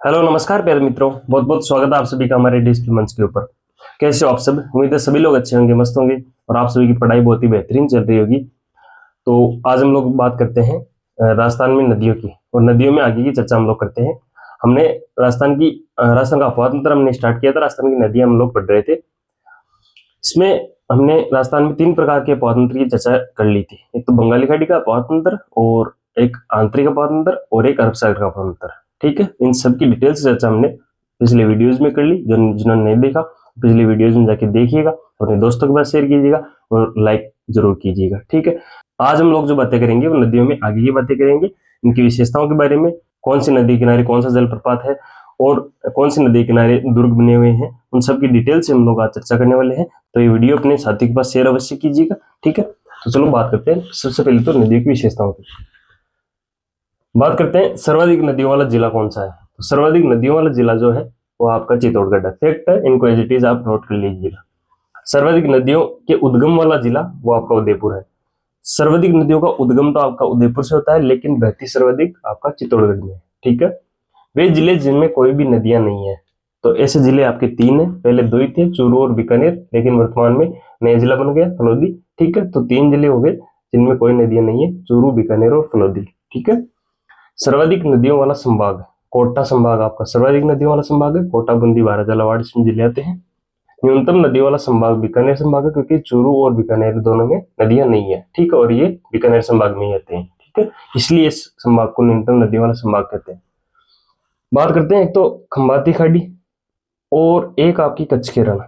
Hello नमस्कार प्यारे मित्रों, बहुत बहुत स्वागत है आप सभी का हमारे डिजिटल मंच के ऊपर। कैसे हो आप सब? उम्मीद है सभी लोग अच्छे होंगे, मस्त होंगे और आप सभी की पढ़ाई बहुत ही बेहतरीन चल रही होगी। तो आज हम लोग बात करते हैं राजस्थान में नदियों की, और नदियों में आगे की चर्चा हम लोग करते हैं। हमने राजस्थान का अपवाद तंत्र हमने स्टार्ट किया था, राजस्थान की नदियां हम लोग पढ़ रहे थे। इसमें हमने राजस्थान में 3 प्रकार के अपवाद तंत्र की चर्चा कर ली थी। एक तो बंगाली खाड़ी का अपवाद तंत्र, और एक आंतरिक अपवाद तंत्र, और एक अरब सागर का अपवाद तंत्र। ठीक है, इन सब की डिटेल से चर्चा हमने पिछले वीडियोज में कर ली। जो जिन्होंने नहीं देखा, पिछले वीडियोज में जाके देखिएगा, अपने दोस्तों के पास शेयर कीजिएगा और लाइक जरूर कीजिएगा। ठीक है, आज हम लोग जो बातें करेंगे वो नदियों में आगे की बातें करेंगे, इनकी विशेषताओं के बारे में, कौन सी नदी किनारे कौन सा जलप्रपात है और कौन सी नदी किनारे दुर्ग बने हुए हैं, उन सब की डिटेल से हम लोग आज चर्चा करने वाले हैं। तो ये वीडियो अपने साथी के पास शेयर अवश्य कीजिएगा। ठीक है, तो चलो बात करते हैं। सबसे पहले तो नदियों की विशेषताओं की बात करते हैं। सर्वाधिक नदियों वाला जिला कौन सा है? तो सर्वाधिक नदियों वाला जिला जो है वो आपका चित्तौड़गढ़ है। फैक्ट है, इनको एज इट इज आप नोट कर लीजिएगा। सर्वाधिक नदियों के उद्गम वाला जिला वो आपका उदयपुर है। सर्वाधिक नदियों का उद्गम तो आपका उदयपुर से होता है, लेकिन बहती सर्वाधिक आपका चित्तौड़गढ़ में है। ठीक है, वे जिले जिनमें कोई भी नदियां नहीं है, तो ऐसे जिले आपके 3 है। पहले 2 ही थे, चूरू और बीकानेर, लेकिन वर्तमान में नया जिला बन गया फलोदी। ठीक है, तो 3 जिले हो गए जिनमें कोई नदियां नहीं है, चूरू, बीकानेर और फलोदी। ठीक है, सर्वाधिक नदियों वाला संभाग कोटा संभाग आपका सर्वाधिक नदियों वाला संभाग है। कोटा, बूंदी, बारह, झालावाड़ इसमें जिले आते हैं। न्यूनतम नदियों वाला संभाग बीकानेर संभाग है, क्योंकि चूरू और बीकानेर दोनों में नदियां नहीं है। ठीक है, और ये बीकानेर संभाग में ही आते हैं। ठीक है, इसलिए इस संभाग को न्यूनतम नदियों वाला संभाग कहते हैं। बात करते हैं, एक तो खंबाती खाड़ी और एक आपकी कच्छ के रण।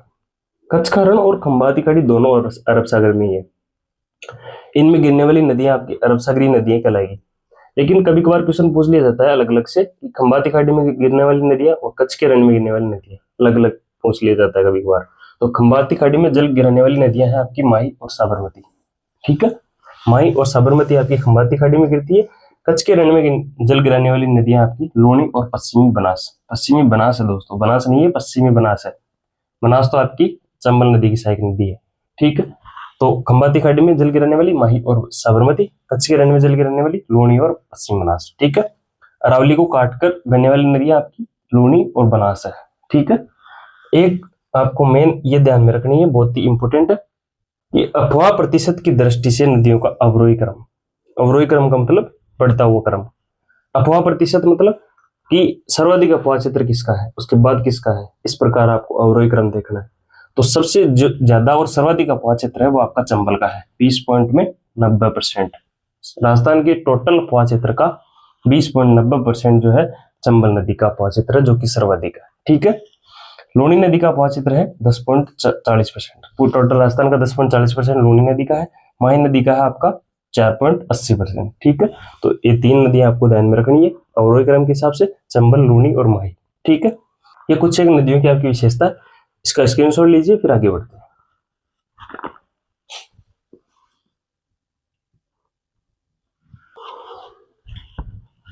कच्छ का रण और खंबाती खाड़ी दोनों अरब सागर में ही है। इनमें गिरने वाली नदियां आपकी अरब सागरी नदियां कहलाएगी। लेकिन कभी कभार क्वेश्चन पूछ लिया जाता है अलग अलग से कि खंबाती खाड़ी में गिरने वाली नदियां और कच्छ के रण में गिरने वाली नदियां अलग अलग पूछ लिया जाता है कभी कभार। तो खंबाती खाड़ी में जल गिरने वाली नदियां हैं आपकी माही और साबरमती। ठीक है, माही और साबरमती आपकी खंबाती खाड़ी में गिरती है। कच्छ के रण में जल गिराने वाली नदियां आपकी लूणी और पश्चिमी बनास। पश्चिमी बनास है दोस्तों, बनास नहीं है, पश्चिमी बनास है। बनास तो आपकी चंबल नदी की सहायक नदी है। ठीक है, तो खंबाती खाड़ी में जल गिराने वाली माही और साबरमती, कच्छ के रण में जल गिराने वाली लूणी और पश्चिमी बनास। ठीक है, अरावली को काटकर बहने वाली नदियां आपकी लूणी और बनास है। ठीक है, एक आपको मेन ये ध्यान में रखनी है, बहुत ही इंपोर्टेंट है कि अफवाह प्रतिशत की दृष्टि से नदियों का अवरोही क्रम। अवरोही क्रम का मतलब बढ़ता हुआ क्रम। अफवाह प्रतिशत मतलब कि सर्वाधिक अफवाह क्षेत्र किसका है, उसके बाद किसका है, इस प्रकार आपको अवरोही क्रम देखना है। तो सबसे जो ज्यादा और सर्वाधिक अफवाह क्षेत्र है वो आपका चंबल का है, 20 में 90%। राजस्थान के टोटल अफवाह क्षेत्र का 20.90% जो है चंबल नदी का अफवाह क्षेत्र है, जो कि सर्वाधिक है। ठीक है, लूणी नदी का अफवाह क्षेत्र है 10.40%। पूरे टोटल राजस्थान का 10.40% लूणी नदी का है। माही नदी का है आपका 4.80%। ठीक है, तो ये 3 नदियां आपको ध्यान में रखनी है अवरोही क्रम के हिसाब से, चंबल, लूणी और माही। ठीक है, ये कुछ एक नदियों की आपकी विशेषता है, इसका स्क्रीनशॉट लीजिए, फिर आगे बढ़ते हैं।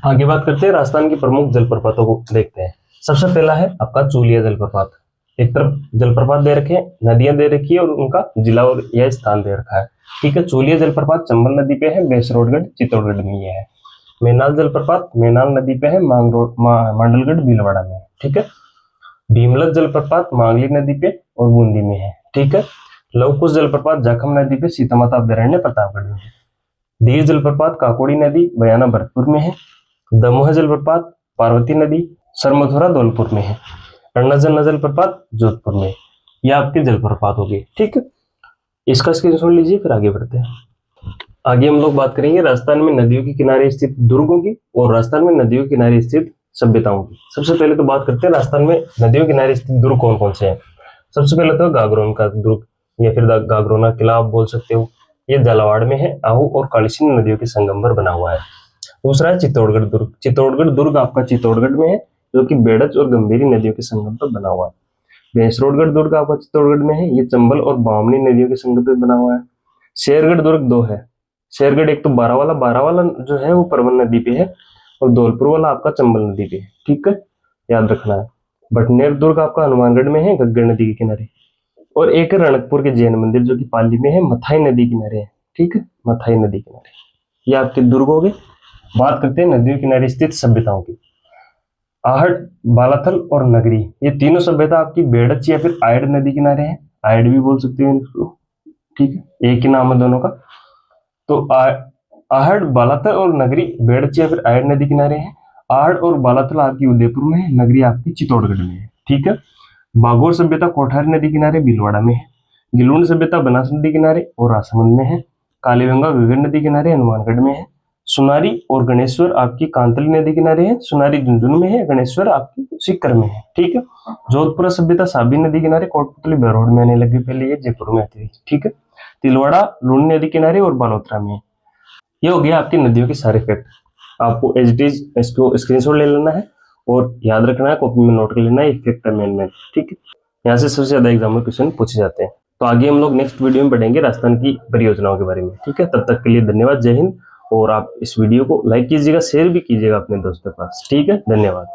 आगे बात करते हैं, राजस्थान की प्रमुख जलप्रपातों को देखते हैं। सबसे पहला है आपका चूलिया जलप्रपात। एक तरफ जलप्रपात दे रखे हैं, नदियां दे रखी है और उनका जिला और यह स्थान दे रखा है। ठीक है, चूलिया जलप्रपात चंबल नदी पे है, बेसरोडगढ़ चित्तौड़गढ़ में ये है। मैनाल जलप्रपात मैनाल नदी पे है, मांडलगढ़ भीलवाड़ा में है। ठीक है, भीमलत जलप्रपात मांगली नदी पे और बूंदी में है। ठीक है, लवकुश जलप्रपात जाखम नदी पे, सीतामाता अभ्यारण्य प्रतापगढ़ में है। धीर जलप्रपात काकोड़ी नदी बयाना भरतपुर में है। दमोह जलप्रपात पार्वती नदी सरमथुरा धौलपुर में है। अरुणाचल जलप्रपात जोधपुर में। यह आपके जलप्रपात हो गए। ठीक है, इसका स्क्रीनशॉट लीजिए, फिर आगे बढ़ते हैं। आगे हम लोग बात करेंगे राजस्थान में नदियों के किनारे स्थित दुर्गों की और राजस्थान में नदियों के किनारे स्थित सभ्यताओं की। सबसे पहले तो बात करते हैं राजस्थान में नदियों के किनारे स्थित दुर्ग कौन कौन से हैं। सबसे पहले तो गागरोन का दुर्ग या फिर गागरोना किला आप बोल सकते हो, ये झालावाड़ में है। आहू और कालीसिंध नदियों के संगम पर बना हुआ है। दूसरा है चित्तौड़गढ़ दुर्ग। चित्तौड़गढ़ दुर्ग आपका चित्तौड़गढ़ में है, जो कि बेड़च और गंभीरी नदियों के संगम पर बना हुआ है। भैंसरोडगढ़ दुर्ग आपका चित्तौड़गढ़ में है, ये चंबल और बामनी नदियों के संगम पर बना हुआ है। शेरगढ़ दुर्ग 2 है। शेरगढ़ एक तो बारावाला जो है वो परवन नदी पे है, और धौलपुर वाला आपका चंबल नदी पे है। ठीक है, याद रखना है। भटनेर दुर्ग आपका हनुमानगढ़ में है, घग्गर नदी के किनारे। और एक रणकपुर के जैन मंदिर जो कि पाली में है, मथाई नदी किनारे है। ठीक है, मथाई नदी किनारे। ये आपके दुर्ग हो गए। बात करते हैं नदियों किनारे स्थित सभ्यताओं की। आहड़, बालाथल और नगरी, ये तीनों सभ्यता आपकी बेड़च या फिर आयड नदी किनारे है। आयड भी बोल सकते हैं इसको, ठीक है, एक ही नाम है दोनों का। तो आहड़, बालाथल और नगरी बेड़च या फिर आयड नदी किनारे है। आहड़ और बालाथल आपकी उदयपुर में है, नगरी आपकी चित्तौड़गढ़ में है, ठीक है। बागोर सभ्यता कोठारी नदी किनारे भीलवाड़ा में है। गिलून सभ्यता बनास नदी किनारे और राजसमंद में है। कालीगंगा विवेक नदी किनारे हनुमानगढ़ में है। सुनारी और गणेश्वर आपकी कांतली नदी किनारे है। सुनारी झुंझुनू में है, गणेश्वर आपकी सीकर में है, ठीक है। जोधपुर सभ्यता साबी नदी किनारे कोटपुतली बहरोड में आने लगी, पहले ये जयपुर में आती थी, ठीक है। तिलवाड़ा लूनी नदी किनारे और बालोतरा में है। ये हो गया आपकी नदियों के सारे फैक्ट। आपको एज इट इज इसको स्क्रीनशॉट ले लेना है और याद रखना है, कॉपी में नोट कर लेना है, फैक्ट है मेन, ठीक है। यहाँ से सबसे ज्यादा एग्जाम में क्वेश्चन पूछे जाते हैं। तो आगे हम लोग नेक्स्ट वीडियो में पढ़ेंगे राजस्थान की परियोजनाओं के बारे में, ठीक है। तब तक के लिए धन्यवाद, जय हिंद। और आप इस वीडियो को लाइक कीजिएगा, शेयर भी कीजिएगा अपने दोस्तों के पास, ठीक है। धन्यवाद।